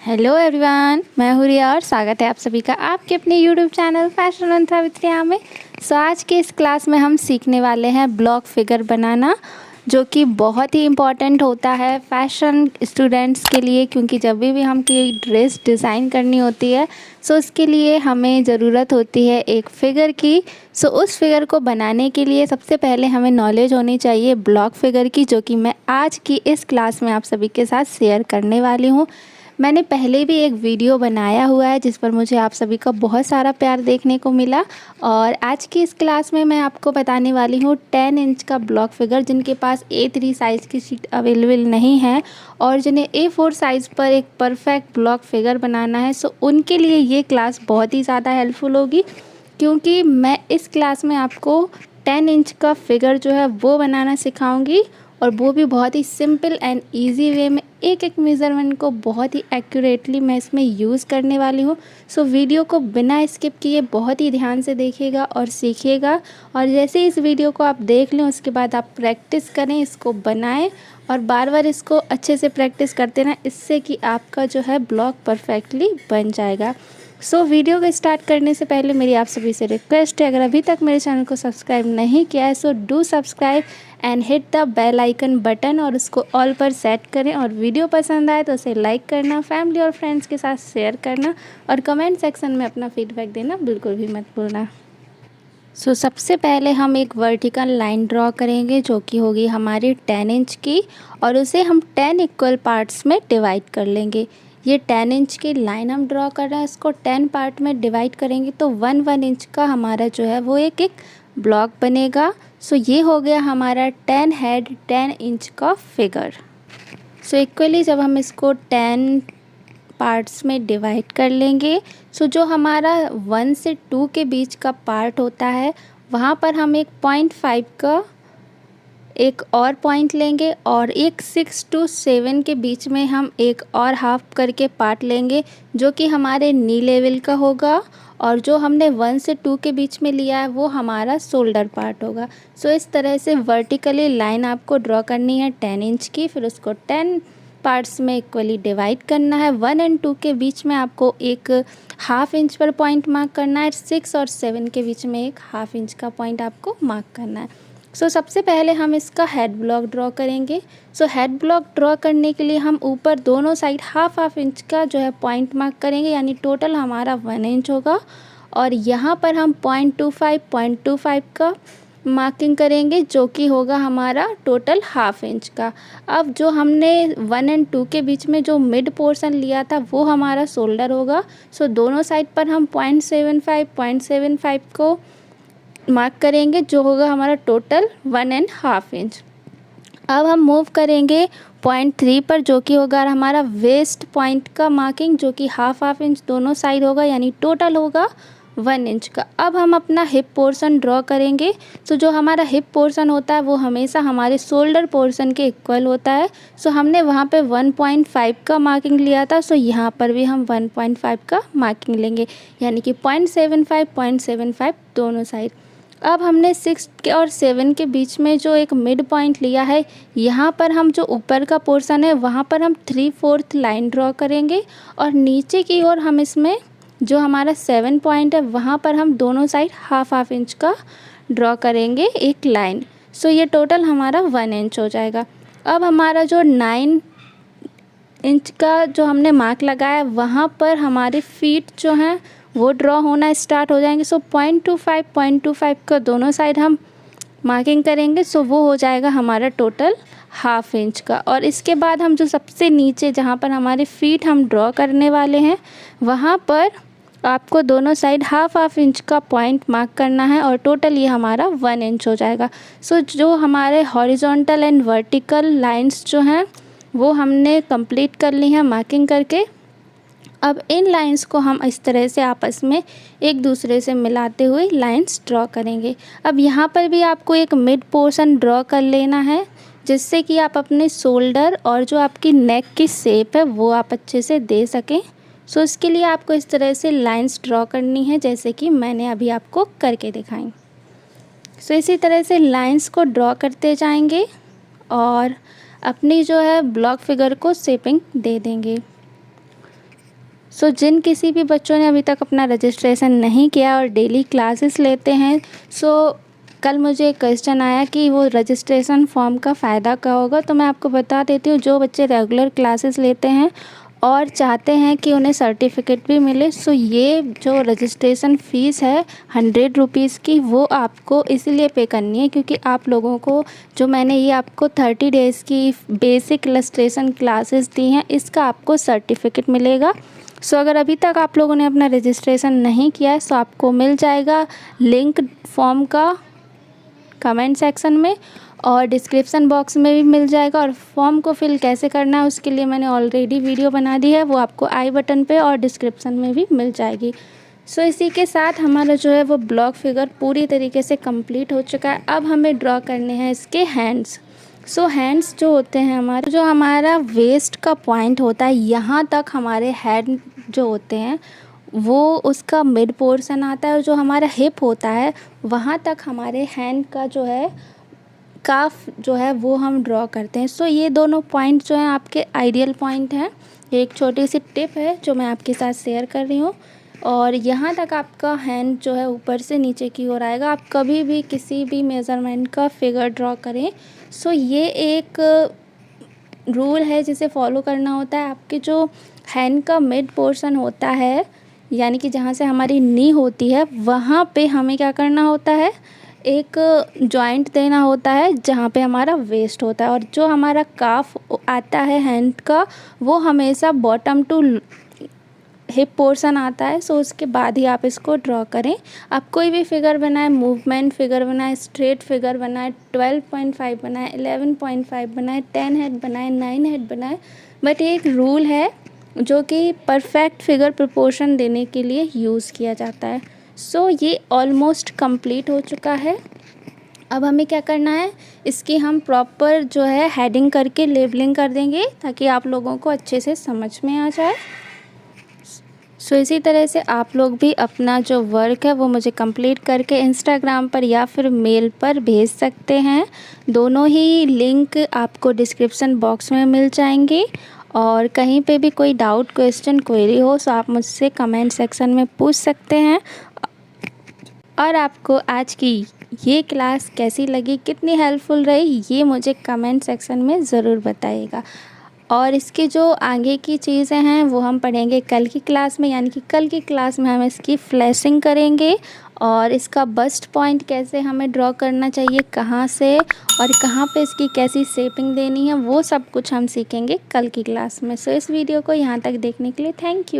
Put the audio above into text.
Hello everyone, मैं हूँ रिया और स्वागत है आप सभी का आपके अपने YouTube channel fashion mantra with Riya में। आज के इस क्लास में हम सीखने वाले हैं ब्लॉक फिगर बनाना, जो कि बहुत ही इम्पॉर्टेंट होता है फैशन स्टूडेंट्स के लिए, क्योंकि जब भी हम कोई ड्रेस डिज़ाइन करनी होती है उसके लिए हमें ज़रूरत होती है एक फ़िगर की। उस फिगर को बनाने के लिए सबसे पहले हमें नॉलेज होनी चाहिए ब्लॉक फिगर की, जो कि मैं आज की इस क्लास में आप सभी के साथ शेयर करने वाली हूँ। मैंने पहले भी एक वीडियो बनाया हुआ है जिस पर मुझे आप सभी का बहुत सारा प्यार देखने को मिला, और आज की इस क्लास में मैं आपको बताने वाली हूँ 10 इंच का ब्लॉक फिगर। जिनके पास A3 साइज़ की शीट अवेलेबल नहीं है और जिन्हें A4 साइज़ पर एक परफेक्ट ब्लॉक फिगर बनाना है, उनके लिए ये क्लास बहुत ही ज़्यादा हेल्पफुल होगी, क्योंकि मैं इस क्लास में आपको 10 इंच का फिगर जो है वो बनाना सिखाऊंगी, और वो भी बहुत ही सिंपल एंड इजी वे में। एक एक मेज़रमेंट को बहुत ही एक्यूरेटली मैं इसमें यूज़ करने वाली हूँ। वीडियो को बिना स्किप किए बहुत ही ध्यान से देखिएगा और सीखिएगा, और जैसे इस वीडियो को आप देख लें उसके बाद आप प्रैक्टिस करें, इसको बनाएं और बार बार इसको अच्छे से प्रैक्टिस करते रहें, इससे कि आपका जो है ब्लॉक परफेक्टली बन जाएगा। वीडियो को स्टार्ट करने से पहले मेरी आप सभी से रिक्वेस्ट है, अगर अभी तक मेरे चैनल को सब्सक्राइब नहीं किया है do subscribe and hit the bell icon button, और उसको ऑल पर सेट करें। और वीडियो पसंद आए तो उसे लाइक करना, फैमिली और फ्रेंड्स के साथ शेयर करना, और कमेंट सेक्शन में अपना फीडबैक देना बिल्कुल भी मत भूलना। सबसे पहले हम एक वर्टिकल लाइन ड्रॉ करेंगे जो कि होगी हमारी 10 इंच की, और उसे हम 10 इक्वल पार्ट्स में डिवाइड कर लेंगे। ये 10 इंच की लाइन हम ड्रॉ कर रहे हैं, इसको 10 पार्ट में डिवाइड करेंगे तो 1 इंच का हमारा जो है वो एक ब्लॉक बनेगा। ये हो गया हमारा 10 हेड 10 इंच का फिगर। इक्वली जब हम इसको 10 पार्ट्स में डिवाइड कर लेंगे, जो हमारा 1 से 2 के बीच का पार्ट होता है वहाँ पर हम एक 0.5 का एक और पॉइंट लेंगे, और एक 6 to 7 के बीच में हम एक और हाफ करके पार्ट लेंगे जो कि हमारे नी लेवल का होगा, और जो हमने 1 से 2 के बीच में लिया है वो हमारा शोल्डर पार्ट होगा। इस तरह से वर्टिकली लाइन आपको ड्रॉ करनी है 10 इंच की, फिर उसको 10 पार्ट्स में इक्वली डिवाइड करना है। 1 और 2 के बीच में आपको एक हाफ इंच पर पॉइंट मार्क करना है, 6 और 7 के बीच में एक हाफ इंच का पॉइंट आपको मार्क करना है। सबसे पहले हम इसका हेड ब्लॉक ड्रॉ करेंगे। हेड ब्लॉक ड्रॉ करने के लिए हम ऊपर दोनों साइड हाफ इंच का जो है पॉइंट मार्क करेंगे, यानी टोटल हमारा 1 इंच होगा, और यहाँ पर हम 0.25 का मार्किंग करेंगे जो कि होगा हमारा टोटल हाफ इंच का। अब जो हमने 1 और 2 के बीच में जो मिड पोर्शन लिया था वो हमारा शोल्डर होगा। दोनों साइड पर हम 0.75 को मार्क करेंगे जो होगा हमारा टोटल 1.5 इंच। अब हम मूव करेंगे 0.3 पर, जो कि होगा हमारा वेस्ट पॉइंट का मार्किंग, जो कि हाफ इंच दोनों साइड होगा, यानी टोटल होगा 1 इंच का। अब हम अपना हिप पोर्शन ड्रॉ करेंगे। जो हमारा हिप पोर्शन होता है वो हमेशा हमारे शोल्डर पोर्शन के इक्वल होता है। हमने वहाँ पे 1.5 का मार्किंग लिया था, यहाँ पर भी हम 1.5 का मार्किंग लेंगे, यानी कि 0.75 दोनों साइड। अब हमने 6 और 7 के बीच में जो एक मिड पॉइंट लिया है, यहाँ पर हम जो ऊपर का पोर्शन है वहाँ पर हम 3/4 लाइन ड्रॉ करेंगे, और नीचे की ओर हम इसमें जो हमारा 7 पॉइंट है वहाँ पर हम दोनों साइड हाफ इंच का ड्रॉ करेंगे एक लाइन। ये टोटल हमारा 1 इंच हो जाएगा। अब हमारा जो 9 इंच का जो हमने मार्क लगाया वहाँ पर हमारे फीट जो हैं वो ड्रॉ होना स्टार्ट हो जाएंगे। 0.25 का दोनों साइड हम मार्किंग करेंगे, वो हो जाएगा हमारा टोटल हाफ इंच का। और इसके बाद हम जो सबसे नीचे जहाँ पर हमारे फीट हम ड्रॉ करने वाले हैं वहाँ पर आपको दोनों साइड हाफ इंच का पॉइंट मार्क करना है, और टोटल ये हमारा 1 इंच हो जाएगा। जो हमारे हॉरिजॉन्टल एंड वर्टिकल लाइंस जो हैं वो हमने कंप्लीट कर ली हैं मार्किंग करके। अब इन लाइंस को हम इस तरह से आपस में एक दूसरे से मिलाते हुए लाइंस ड्रॉ करेंगे। अब यहाँ पर भी आपको एक मिड पोर्शन ड्रॉ कर लेना है, जिससे कि आप अपने शोल्डर और जो आपकी नेक की शेप है वो आप अच्छे से दे सकें। इसके लिए आपको इस तरह से लाइंस ड्रॉ करनी है, जैसे कि मैंने अभी आपको करके दिखाई। इसी तरह से लाइंस को ड्रॉ करते जाएंगे और अपनी जो है ब्लॉक फिगर को शेपिंग दे देंगे। सो जिन किसी भी बच्चों ने अभी तक अपना रजिस्ट्रेशन नहीं किया और डेली क्लासेस लेते हैं, सो कल मुझे एक क्वेश्चन आया कि वो रजिस्ट्रेशन फॉर्म का फ़ायदा क्या होगा। तो मैं आपको बता देती हूँ, जो बच्चे रेगुलर क्लासेस लेते हैं और चाहते हैं कि उन्हें सर्टिफिकेट भी मिले, सो ये जो रजिस्ट्रेशन फ़ीस है 100 रुपीज़ की, वो आपको इसीलिए पे करनी है क्योंकि आप लोगों को जो मैंने ये आपको 30 डेज़ की बेसिक इलस्ट्रेशन क्लासेस दी हैं, इसका आपको सर्टिफिकेट मिलेगा। सो अगर अभी तक आप लोगों ने अपना रजिस्ट्रेशन नहीं किया है, सो आपको मिल जाएगा लिंक फॉर्म का कमेंट सेक्शन में और डिस्क्रिप्शन बॉक्स में भी मिल जाएगा। और फॉर्म को फिल कैसे करना है उसके लिए मैंने ऑलरेडी वीडियो बना दी है, वो आपको आई बटन पे और डिस्क्रिप्शन में भी मिल जाएगी। सो इसी के साथ हमारा जो है वो ब्लॉक फिगर पूरी तरीके से कंप्लीट हो चुका है। अब हमें ड्रॉ करने हैं इसके हैंड्स। सो हैंड्स जो होते हैं हमारे, जो हमारा वेस्ट का पॉइंट होता है, यहाँ तक हमारे हैंड जो होते हैं वो उसका मिड पोर्शन आता है, और जो हमारा हिप होता है वहाँ तक हमारे हैंड का जो है काफ जो है वो हम ड्रॉ करते हैं। सो ये दोनों पॉइंट जो हैं आपके आइडियल पॉइंट हैं। ये एक छोटी सी टिप है जो मैं आपके साथ शेयर कर रही हूँ। और यहाँ तक आपका हैंड जो है ऊपर से नीचे की ओर आएगा। आप कभी भी किसी भी मेज़रमेंट का फिगर ड्रॉ करें, सो ये एक रूल है जिसे फॉलो करना होता है। आपके जो हैंड का मिड पोर्शन होता है, यानी कि जहाँ से हमारी नी होती है, वहाँ पे हमें क्या करना होता है, एक जॉइंट देना होता है जहाँ पे हमारा वेस्ट होता है। और जो हमारा काफ आता है हैंड का, वो हमेशा बॉटम टू हिप पोर्शन आता है। सो उसके बाद ही आप इसको ड्रॉ करें। आप कोई भी फिगर बनाएं, मूवमेंट फिगर बनाएं, स्ट्रेट फिगर बनाएं, 12.5 बनाएं, 11.5 बनाएं, 10 हेड बनाएं, 9 हेड बनाएं, बट एक रूल है जो कि परफेक्ट फिगर प्रोपोर्शन देने के लिए यूज़ किया जाता है। सो ये ऑलमोस्ट कंप्लीट हो चुका है। अब हमें क्या करना है, इसकी हम प्रॉपर जो है हेडिंग करके लेबलिंग कर देंगे ताकि आप लोगों को अच्छे से समझ में आ जाए। सो इसी तरह से आप लोग भी अपना जो वर्क है वो मुझे कंप्लीट करके इंस्टाग्राम पर या फिर मेल पर भेज सकते हैं। दोनों ही लिंक आपको डिस्क्रिप्शन बॉक्स में मिल जाएंगे। और कहीं पे भी कोई डाउट, क्वेश्चन, क्वेरी हो तो आप मुझसे कमेंट सेक्शन में पूछ सकते हैं। और आपको आज की ये क्लास कैसी लगी, कितनी हेल्पफुल रही, ये मुझे कमेंट सेक्शन में ज़रूर बताइएगा। और इसकी जो आगे की चीज़ें हैं वो हम पढ़ेंगे कल की क्लास में, यानी कि कल की क्लास में हम इसकी फ्लैशिंग करेंगे और इसका बस्ट पॉइंट कैसे हमें ड्रॉ करना चाहिए, कहाँ से और कहाँ पे इसकी कैसी शेपिंग देनी है, वो सब कुछ हम सीखेंगे कल की क्लास में। सो इस वीडियो को यहाँ तक देखने के लिए थैंक यू।